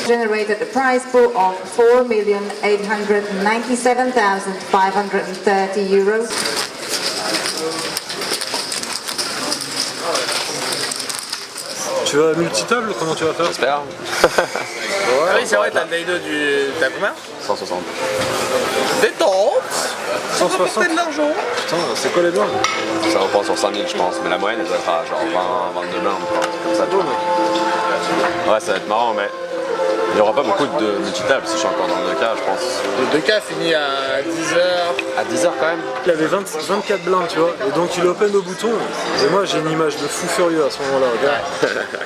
Generated a prize pool of €4,897,530. Tu vas multitable? Comment tu vas faire? J'espère. Ah oui, c'est vrai, t'as le Day 2 du. T'as combien? 160. Détente. 160. de l'argent. Putain, c'est quoi les blindes? Ça reprend sur 5000 je pense, mais la moyenne elle doit être à genre 20, 22 blindes, quoi. Comme ça, tu vois. Ouais, ça va être marrant, mais il n'y aura pas beaucoup de multitables si je suis encore dans le 2K, je pense. Le 2K finit à 10h. À 10h quand même. Il avait 24 blindes, tu vois, et donc il open au bouton. Et moi j'ai une image de fou furieux à ce moment-là, regarde.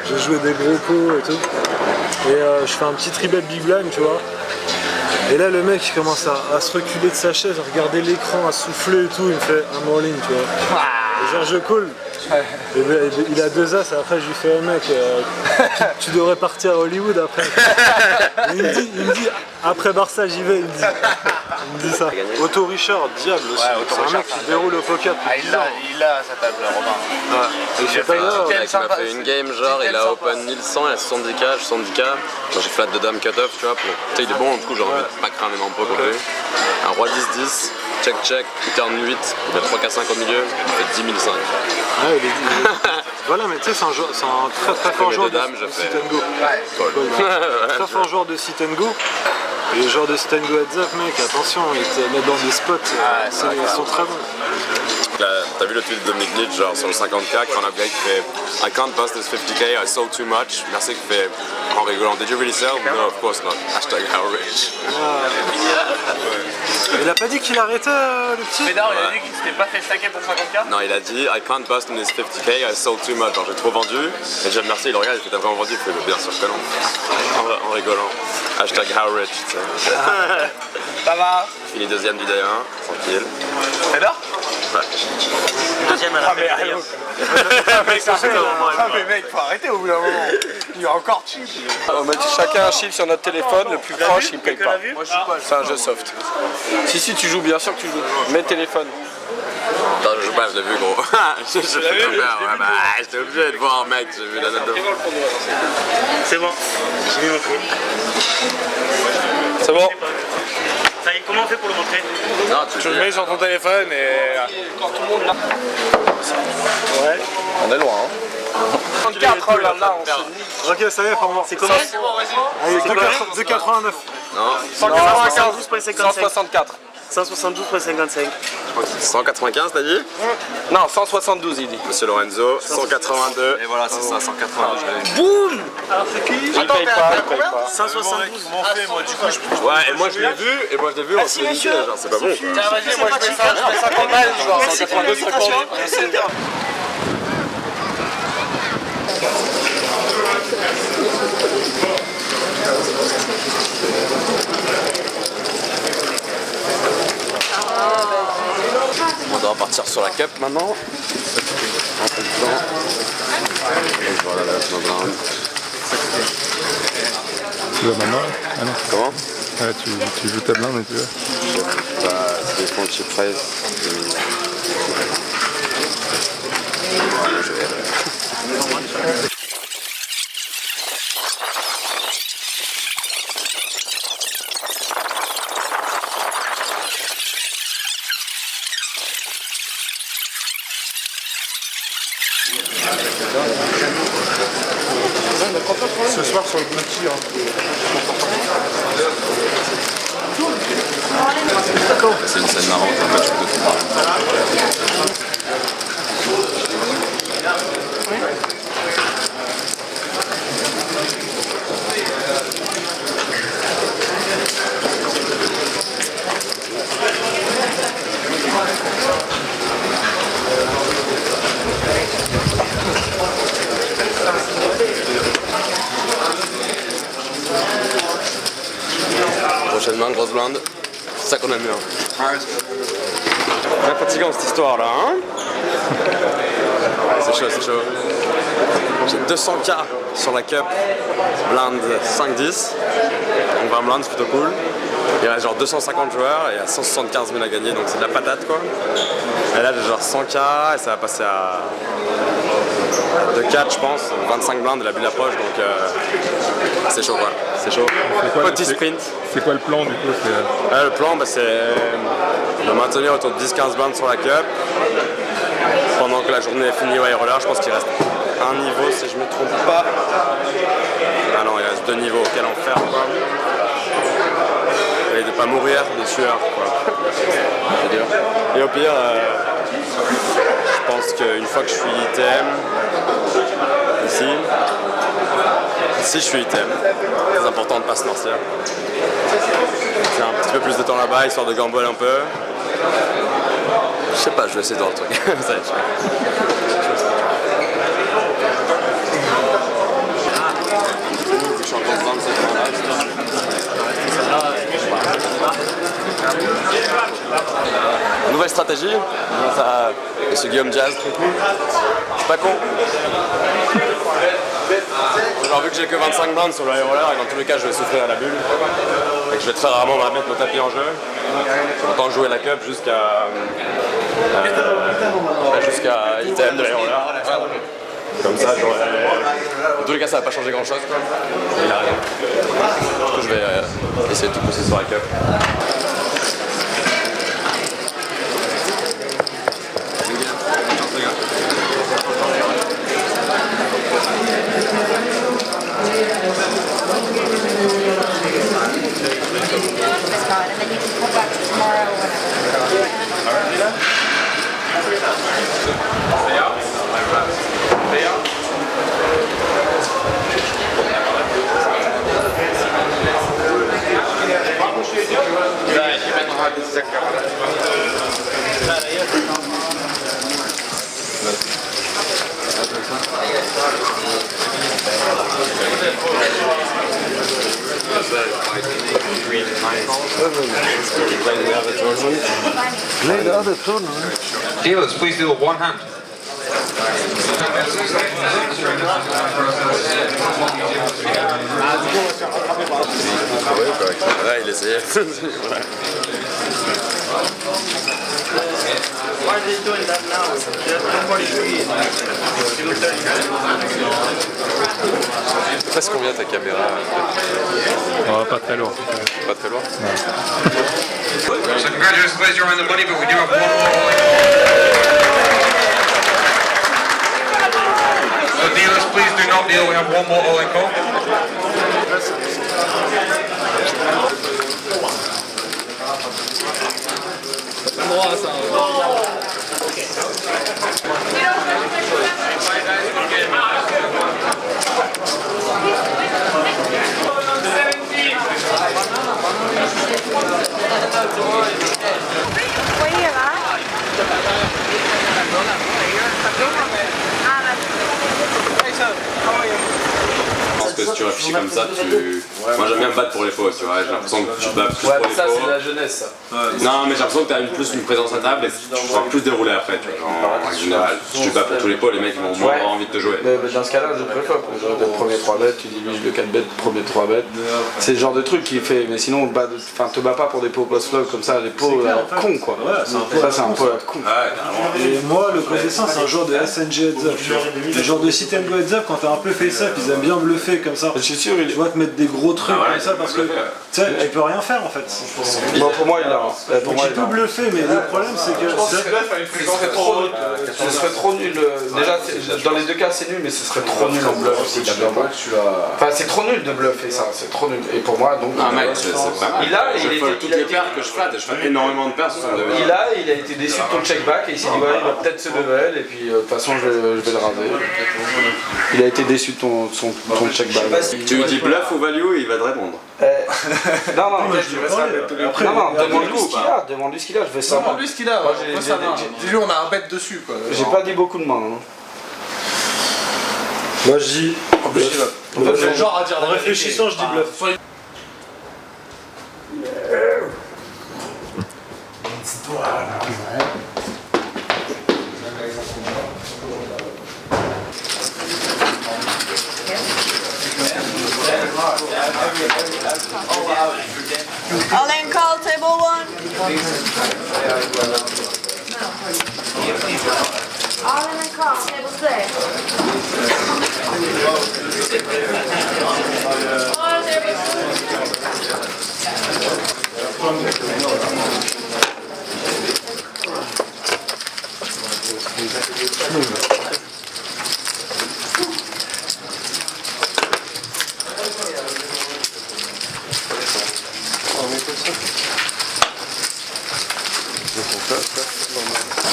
J'ai joué des gros pots et tout. Et je fais un petit tribet big blind, tu vois. Et là le mec il commence à se reculer de sa chaise, à regarder l'écran, à souffler et tout. Il me fait un all-in, tu vois. Et genre je call. Et il a 2 as, et après je lui fais oh mec, tu devrais partir à Hollywood après. Et il me dit après Barça j'y vais, il me dit ça. Otto Richard, diable aussi. Ouais, c'est un mec qui déroule au poker. Ah, il a sa table, Romain. Ouais. Et je sais pas Il m'a fait une game genre, il a open 1100, il a 70k, 70k. Genre j'ai flat de dame cut-off, tu vois. Tu sais, il est bon, du coup j'ai envie de pas cramer mon pot contre lui. Un roi 10-10, check, turn 8, il met 3 k 5 au milieu, il fait 10 005. Ouais, voilà, mais tu sais, c'est un très fort joueur de sit and go. Très fort joueur de sit and go. Et les joueurs de sit and go heads up, mec, attention, ils te mettent dans des spots, ils sont très bons. T'as vu le tweet de Dominic Nietzsche, genre sur le 50k, quand un gars qui fait I can't bust this 50k, I sold too much. Merci qui fait en rigolant, did you really sell? No, of course not. Hashtag how rich. Il a pas dit qu'il arrêtait le petit? Mais non, il a dit qu'il s'était pas fait stacker pour 50k. Non, il a dit I can't bust in this 50k, I sold too much. Genre j'ai trop vendu. Et Jeff Mercier il le regarde, il fait t'as vraiment vendu? Il fait bien sûr que non. En rigolant. Hashtag how rich. Ça va. Fini deuxième du day 1, tranquille. T'adores? Ouais. Deuxième à la fin. Mais mec, faut arrêter au bout d'un moment. Il est encore cheap. On met chacun un chiffre sur notre téléphone, le plus proche il paye pas. Moi je joue pas. C'est un jeu soft. Si tu joues, bien sûr que tu joues. Mets téléphone. Non, je joue pas, je l'ai vu gros. J'étais obligé de voir mec, j'ai vu la note de. C'est bon, j'ai mis mon prix. C'est bon? Ça y est, comment on fait pour le montrer? Non, Tu le mets sur ton téléphone et. Quand tout le monde là. Ouais. On est loin, hein. 34, oh là là, on se dit. Ok, ça y est, pour moi. C'est comment? Allez, 2,89. Non, 164. 172,55. 195 t'as dit? Non, 172 il dit. Monsieur Lorenzo, 182. Et voilà, c'est ça, 182. Boum! Il paye pas, il paye pas. 172. Ouais, et moi je l'ai vu, on s'est dit, genre c'est pas bon. Tiens, vas-y, moi je mets ça, je mets 50 balles, genre 182, 50. On doit partir sur la cup maintenant. Un peu de temps. Et voilà la blind. Tu vas maintenant? Ah non. Comment? Ouais, tu joues ta blinde et tu vas. C'est des fonds de chip fraise. Je vais. Ce soir sur le Bluetooth. C'est une scène marrante, en fait, je peux te parler. Prochainement, grosse blinde. C'est ça qu'on aime bien. Bien fatigant cette histoire là, hein. Ouais, c'est chaud, c'est chaud. J'ai 200K sur la cup, blind 5-10. Donc 20 blindes, c'est plutôt cool. Il reste genre 250 joueurs et il y a 175 000 à gagner, donc c'est de la patate quoi. Et là j'ai genre 100K et ça va passer à 2-4 je pense, 25 blindes de la bulle approche, donc c'est chaud quoi, c'est chaud. Petit sprint. C'est quoi le plan du coup? Le plan c'est de maintenir autour de 10-15 blindes sur la cup pendant que la journée est finie au high roller. Je pense qu'il reste un niveau si je me trompe pas. Ah non, il reste 2 niveaux, quel enfer quoi. Et de pas mourir de sueur quoi. C'est dur. Et au pire, je pense qu'une fois que je suis item, si je suis item, c'est important de ne pas se lancer. C'est un petit peu plus de temps là-bas, histoire de gamble un peu. Je sais pas, je vais essayer de voir le truc. Ça va être chiant. Je suis encore 27 ans là, nouvelle stratégie, grâce à M. Guillaume Jazz, très cool. C'est pas con. Genre vu que j'ai que 25 blindes sur le high roller et dans tous les cas je vais souffrir à la bulle et que je vais très rarement me remettre mon tapis en jeu, autant jouer la cup jusqu'à item de high roller. Comme ça j'aurais... Dans tous les cas ça va pas changer grand chose quoi. Il a rien. Du coup je vais essayer de tout pousser sur la cup. And then you can come back tomorrow whenever. Dealers, please deal with one hand. Ouais, il essayait. Why are they doing that now? Nobody really. Presque combien ta caméra? Oh, pas très lourd. Pas très loin. So congratulations, ladies, you're on the money, but we do have one more. So dealers, please do not deal. We have one more all-in call. Je pense que si tu réfléchis comme ça, moi j'aime bien me battre pour les faux, tu vois, j'ai l'impression que tu te bats plus Ouais, pour mais les ça faux. c'est de la jeunesse ça. Non, mais j'ai l'impression que tu as plus une présence à table et tu pourras plus dérouler après, tu vois, en général. Si tu te bats pour tous les pots, les mecs ils vont moins avoir envie de te jouer. Mais dans ce cas-là, je préfère pour le premier 3 bêtes, tu divises le 4 bêtes, premier 3 bêtes. C'est le genre de truc qui fait, mais sinon te bats pas pour des pots post-flop comme ça, les pots con quoi. Ça c'est un peu con. Et moi, le côté ça, c'est un genre de SNG heads up. Le genre de sit and go heads up, quand t'as un peu fait ça, ils aiment bien bluffer comme ça. Je suis sûr, Tu vois, te mettre des gros trucs comme ça parce que tu sais, tu peux rien faire en fait. bon, pour moi il a. Pour moi, Tu peux bluffer, mais le problème c'est que. Ce serait trop nul. Déjà, dans les deux cas c'est nul, mais ce serait trop nul en bluff aussi. Enfin, c'est trop nul de bluffer ça, c'est trop nul. Et pour moi, donc. Ah mec, c'est pas. Je fold toutes les paires que je flatte et je fais énormément de paires sur son level. Il a été déçu de ton check back et il s'est dit ouais, il va peut-être se level et puis de toute façon je vais le raser. Il a été déçu de ton check back. Tu lui dis bluff ou value, il va te répondre. Non, Après, demande-lui ce qu'il a, je vais savoir. Demande-lui ce qu'il a. Moi, Dis-lui, on a un bet dessus quoi. J'ai pas dit beaucoup de mains. Hein. moi je dis. Genre à dire En réfléchissant, je dis bluff. Alain, call table 1. Alain, call table 6.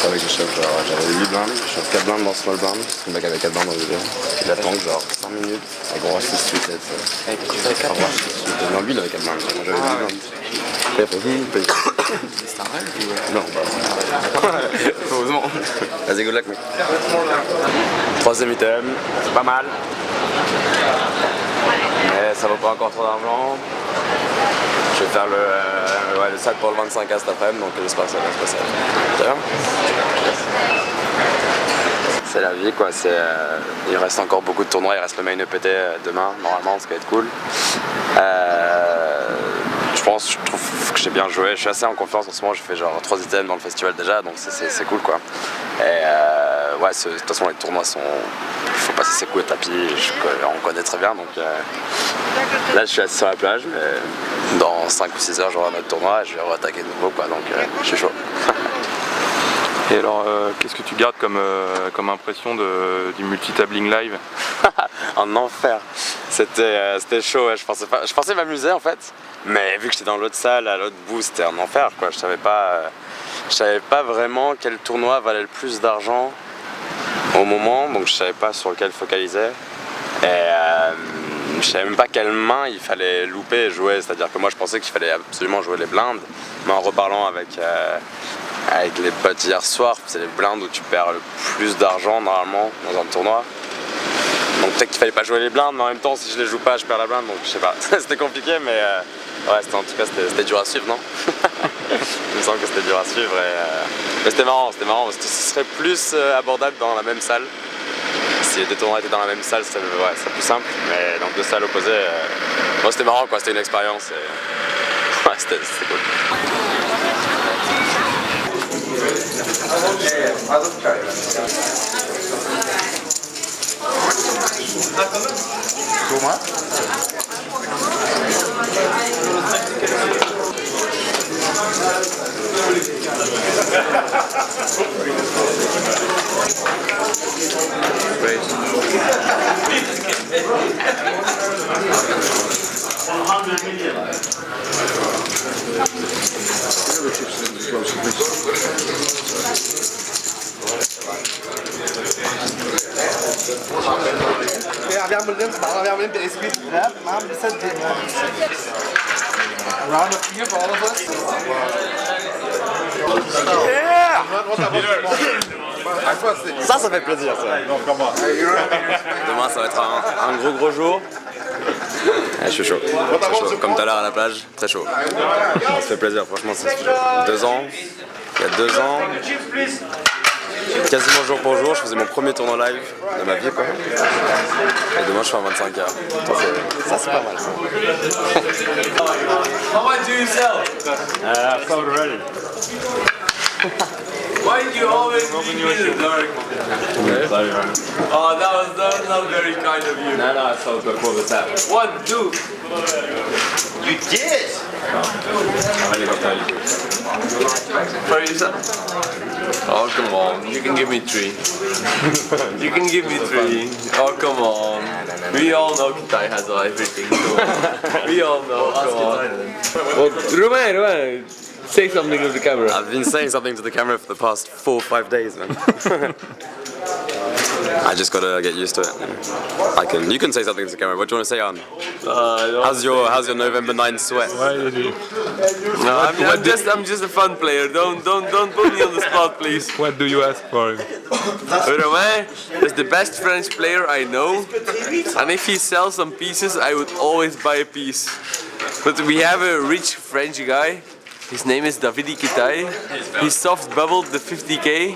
Avec le chef, genre j'avais 8 blindes, je suis 4 blindes dans small blind, le mec avait 4 blindes dans le jeu. Il attend genre 5 minutes, avec gros 6 suites. Non, lui il avait 4 blindes, moi j'avais 8 blindes. C'est un rêve ou... Non, bah. Heureusement. Vas-y, good luck, mec. 3ème item, c'est pas mal. Mais ça vaut pas encore trop d'argent. Je vais faire le sac pour le 25K cet après-midi, donc j'espère que ça va se passer. C'est la vie quoi, il reste encore beaucoup de tournois, il reste le main EPT demain, normalement, ce qui va être cool. Je trouve que j'ai bien joué, je suis assez en confiance en ce moment, j'ai fait genre 3 items dans le festival déjà, donc c'est cool quoi. Et ouais, de toute façon les tournois sont... Il faut passer ses coups et tapis, on connaît très bien, donc là je suis assis sur la plage, mais dans 5 ou 6 heures j'aurai un autre tournoi et je vais re-attaquer de nouveau quoi, donc je suis chaud. Et alors, qu'est-ce que tu gardes comme impression du multitabling live? En enfer, c'était chaud, ouais. Je pensais m'amuser en fait, mais vu que j'étais dans l'autre salle, à l'autre bout, c'était un enfer quoi. Je savais pas vraiment quel tournoi valait le plus d'argent au moment, donc je savais pas sur lequel focaliser. Et je savais même pas quelle main il fallait louper et jouer, c'est-à-dire que moi je pensais qu'il fallait absolument jouer les blindes, mais en reparlant avec les potes hier soir, c'est les blindes où tu perds le plus d'argent normalement dans un tournoi. Donc peut-être qu'il fallait pas jouer les blindes, mais en même temps si je les joue pas je perds la blinde, donc je sais pas, c'était compliqué, mais ouais, en tout cas c'était dur à suivre, non? Il me semble que c'était dur à suivre, mais c'était marrant parce que ce serait plus abordable dans la même salle. Si les deux tournois étaient dans la même salle, ça serait plus simple, mais dans 2 salles opposées, bon, c'était marrant quoi, c'était une expérience et ouais, c'était cool. Comment? Round of applause for all of us. Ça fait plaisir ça. Demain ça va être un gros jour. Je suis chaud. Comme tout à l'heure à la plage, très chaud. Ça se fait plaisir, franchement c'est 2 ans. Il y a 2 ans, quasiment jour pour jour, je faisais mon premier tournoi live de ma vie quoi. Et demain je fais un 25K. Ça c'est pas mal ça. How much do you sell? I sold already. Why do you always leave me in the dark? Oh, that was not very kind of you. No, I sold before the tap. 1, 2. You did! For yourself? Oh, come on. You can give me 3. You can give me 3. Oh, come on. We all know Kitai has everything. So we all know. Come on. Well, Romain, say something to the camera. I've been saying something to the camera for the past 4 or 5 days, man. I just gotta get used to it. You can say something to the camera. What do you want to say, Arne? How's your November 9 sweat? No, I'm just a fun player. Don't put me on the spot, please. What do you ask for him? Romain is the best French player I know, and if he sells some pieces, I would always buy a piece. But we have a rich French guy His name is Davide Kitai. He soft bubbled the 50k.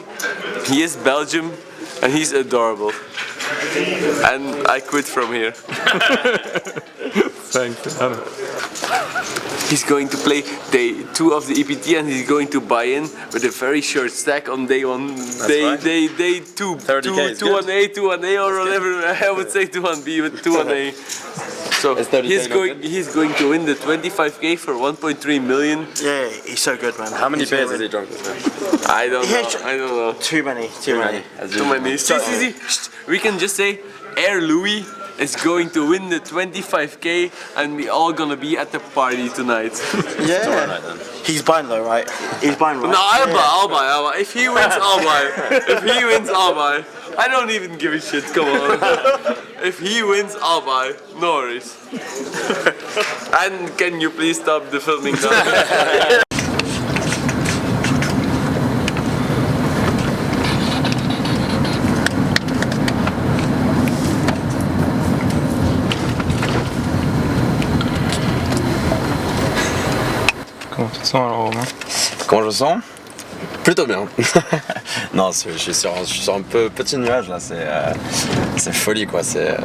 He is Belgium and he's adorable. And I quit from here. Thanks. He's going to play day 2 of the EPT and he's going to buy in with a very short stack on day 1. Day 2. 30K is 2 on A, 2 on A or whatever. I would say 2 on B, but 2 on A. So he's going to win the 25k for 1.3 million. Yeah, he's so good, man. How many beers has he drunk this man? I don't know. Too many. Too many. See. We can just say Air Louis is going to win the 25k and we all gonna be at the party tonight. Yeah. He's buying though, right? He's buying, right? No, I'll buy. If he wins, I'll buy. If he wins, I'll buy. I don't even give a shit, come on. If he wins, I'll buy. No worries. And can you please stop the filming now? Comment tu te sens alors, Romain? Comment je sens? Plutôt bien. Non, je suis sur un petit nuage là, c'est folie quoi. Ouais,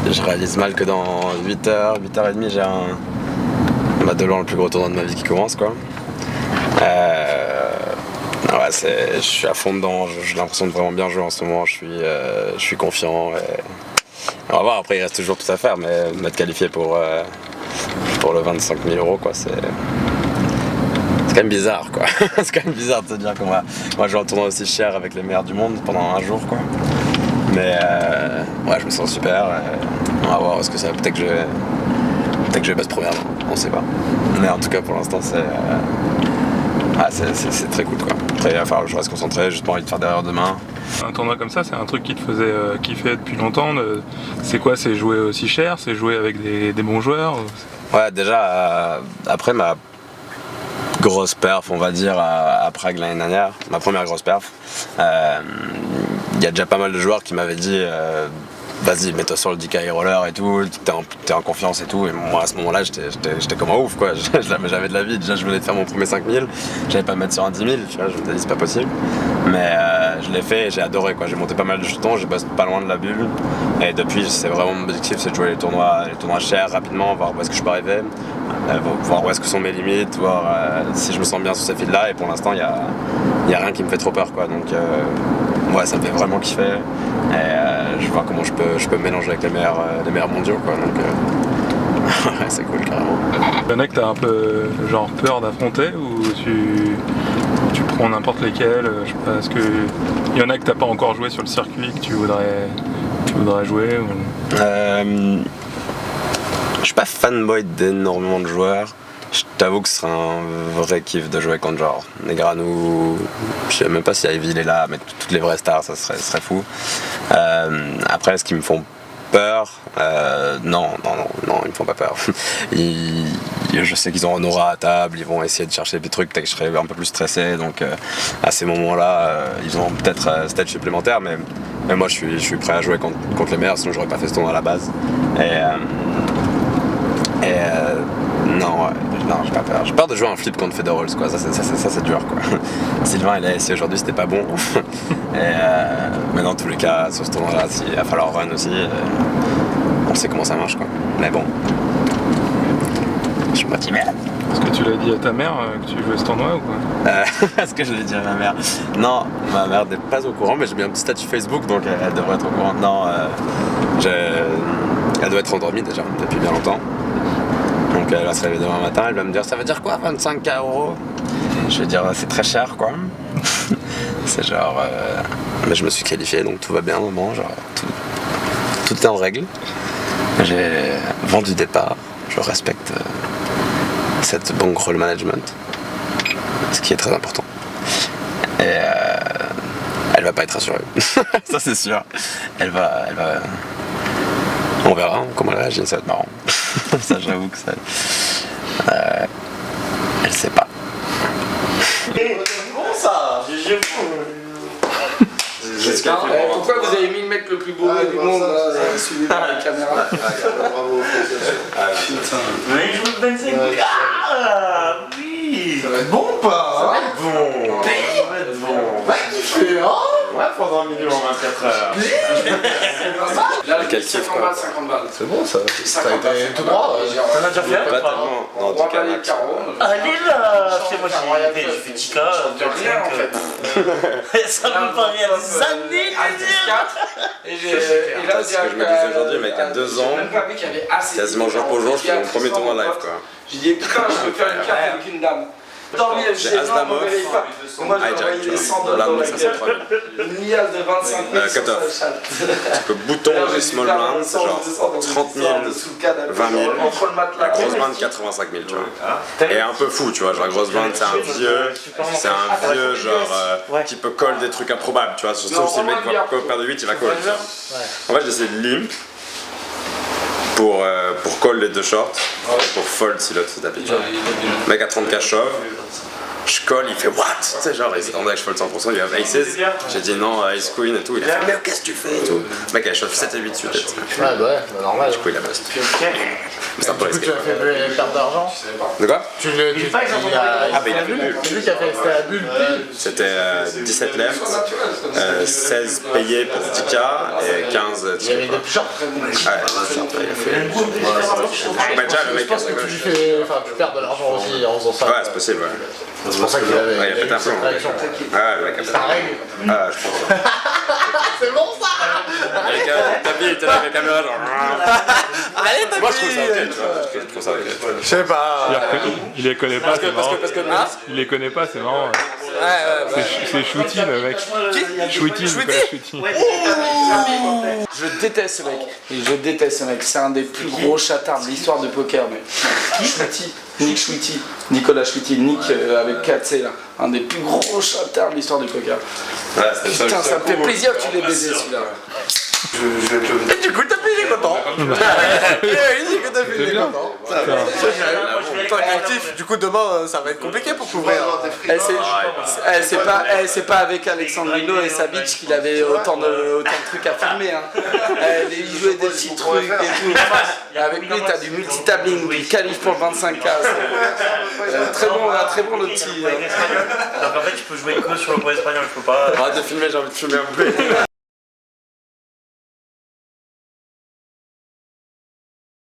je réalise mal que dans 8h, 8h30 j'ai de loin le plus gros tournoi de ma vie qui commence quoi. Ouais, je suis à fond dedans, j'ai l'impression de vraiment bien jouer en ce moment, je suis confiant. On va voir, après il reste toujours tout à faire, mais m'être qualifié pour le 25 000 € quoi, c'est quand même bizarre quoi. C'est quand même bizarre de se dire qu'on va jouer un tournoi aussi cher avec les meilleurs du monde pendant un jour quoi. Mais ouais, je me sens super, on va voir ce que ça va, peut-être que je vais passer première, on sait pas. Mais en tout cas pour l'instant c'est très cool quoi. Après il va falloir que je reste concentré, j'ai pas envie de faire d'erreur demain. Un tournoi comme ça, c'est un truc qui te faisait kiffer depuis longtemps. C'est quoi? C'est jouer aussi cher? C'est jouer avec des bons joueurs? Ouais, déjà après ma grosse perf, on va dire, à Prague l'année dernière, ma première grosse perf, il y a déjà pas mal de joueurs qui m'avaient dit vas-y, mets-toi sur le DK roller et tout, t'es en confiance et tout. Et moi à ce moment-là, j'étais comme un ouf quoi. J'avais de la vie, déjà je venais de faire mon premier 5000, j'allais pas me mettre sur un 10 000, tu vois, je me disais c'est pas possible. Mais je l'ai fait et j'ai adoré quoi. J'ai monté pas mal de jetons, j'ai bossé pas loin de la bulle. Et depuis, c'est vraiment mon objectif, c'est de jouer les tournois chers rapidement, voir où est-ce que je peux arriver, voir où est-ce que sont mes limites, voir si je me sens bien sur ces fils-là. Et pour l'instant, il y a rien qui me fait trop peur quoi. Donc ouais, ça me fait vraiment kiffer. Et je vois comment je peux me mélanger avec les meilleurs mondiaux quoi. Donc ouais, c'est cool carrément. Y'en a que t'as un peu genre peur d'affronter ou tu prends n'importe lesquels, je sais pas, est-ce que y en a que t'as pas encore joué sur le circuit que tu voudrais jouer ou... Je suis pas fanboy d'énormément de joueurs. Je t'avoue que ce serait un vrai kiff de jouer contre genre Negreanu, je sais même pas si Ivy il est là, mais toutes les vraies stars, ça serait fou. Après, ce qui me font peur, non, ils me font pas peur. Je sais qu'ils ont un aura à table, ils vont essayer de chercher des trucs, peut-être que je serais un peu plus stressé, donc à ces moments-là, ils ont peut-être stage supplémentaire, mais moi je suis prêt à jouer contre les meilleurs, sinon j'aurais pas fait ce tournoi à la base. Non, j'ai pas peur. J'ai peur de jouer un flip contre Federals, quoi. Ça c'est dur, quoi. Sylvain, il a essayé aujourd'hui, c'était pas bon. Mais dans tous les cas, sur ce tournoi-là, il va falloir run aussi. On sait comment ça marche, quoi. Mais bon, je suis motivé. Est-ce que tu l'as dit à ta mère que tu jouais ce tournoi ou quoi? Est-ce que je l'ai dit à ma mère? Non, ma mère n'est pas au courant, mais j'ai mis un petit statut Facebook, donc elle devrait être au courant. Non, elle doit être endormie déjà depuis bien longtemps. Donc elle va se réveiller demain matin, elle va me dire ça veut dire quoi 25 000 €? Je vais dire c'est très cher quoi. C'est genre mais je me suis qualifié donc tout va bien maman, genre tout est en règle. J'ai vendu départ, je respecte cette bankroll management, ce qui est très important. Et elle va pas être rassurée. Ça c'est sûr. Elle va on verra comment elle réagit, ça va être marrant. Ça j'avoue que ça... elle sait pas. C'est bon ça. Pourquoi vous avez mis le mec le plus beau du monde Suivi par la caméra. Bravo. Putain. Mais je vous donne 5 gars. Ça va être bon ou pas? Ça va être bon. Va kiffer, hein? Ouais, pendant 1 million en 24 heures. Là, quel le kiff, 50 quoi. balles, 50 balles. C'est bon ça. Ça a été tout droit. T'en as déjà fait? Pas tellement. Non, On va Tika pas les max. carreaux. Allez là! C'est moi qui ai fait Tika. Rien en fait. Ça me paraît à des années de dire! Et là, C'est ce que je me disais aujourd'hui, mec, à 2 ans, même pas vu qu'il y avait assez quasiment jour pour jour, je fais mon premier tournoi live, quoi. J'ai dit putain, je peux faire une carte avec une dame. Dormir, J'ai j'ai As Dame non, off, réveille pas. Moi, j'ai hijack, envoyé tu les vois. 100 Là, dollars dans moi, la ça, c'est gueule. 3000. Une niasse de 25 000 sur cut-off. sa chatte. Tu peux bouton et small blind, c'est genre 30 000, 20 000. Entre le matelas. Grosse blind 85 000, tu vois. Et un peu fou, tu vois. Genre, grosse blind, c'est un vieux, genre, qui peut call des trucs improbables, tu vois. Surtout si le mec va perdre de 8, il va call. Tu vois. En fait, j'ai essayé de limp pour call les 2 shorts, pour fold si l'autre se tapait, tu vois. Le mec a 30k shove. Je colle, il fait what? Tu sais, genre, il s'attendait que je fold 100%, il a aces. J'ai dit non, ace queen et tout. Il a fait, mais qu'est-ce que tu fais et tout. Le mec a shove 7 et 8 suite. Ouais, bah normal. Du coup, il a bust. C'est un peu risqué. Tu as fait perdre d'argent? De quoi? Tu le dis pas qu'il a. Ah, bah il a fait nul. C'est lui qui a fait c'était la bulle. C'était 17 left, 16 payés pour 10k et 15 Il y avait des plus shorts. Ouais, c'est ça, il a fait. Bah, déjà, le mec Je pense à que gauche. tu perds de l'argent aussi en faisant ça. Ouais, c'est possible, ouais. C'est pour ça qu'il avait. Ouais, il a pété un peu. cette réaction. Ouais, le mec a pété. Ça règle. Ah, je pense. C'est bon ça! Avec Tabi, il était là avec la caméra, genre. Allez, t'as Moi, je trouve ça ok, tu vois. Je trouve ça ok. Je sais pas. Il les connaît pas, c'est marrant. Hein? Il les connaît pas, c'est marrant. Ouais. C'est Shooty le mec. Shooty, Nicolas Shooty. Je déteste ce mec. Et je déteste ce mec. C'est un des plus gros chatards de l'histoire de poker, mec. Schwitty. Nick Schwitty. Nicolas Schwitty. Nick avec 4C là. Un des plus gros chatards de l'histoire du poker. Ouais, c'était Putain, ça me fait plaisir que tu l'aies baisé celui-là. Et du coup, t'as payé, il est content! Il dit que t'as payé, il est content! Toi, actif, du coup, demain, ça va être compliqué pour couvrir. C'est pas avec Alexandre Lino et sa bitch qu'il avait autant de trucs à filmer. Hein. Il jouait des petits trucs et tout. Avec lui, t'as du multitabling, du qualif pour le 25K. Très bon le petit. Donc en fait, tu peux jouer que sur le point espagnol, je peux pas. Arrête de filmer, j'ai envie de filmer un peu.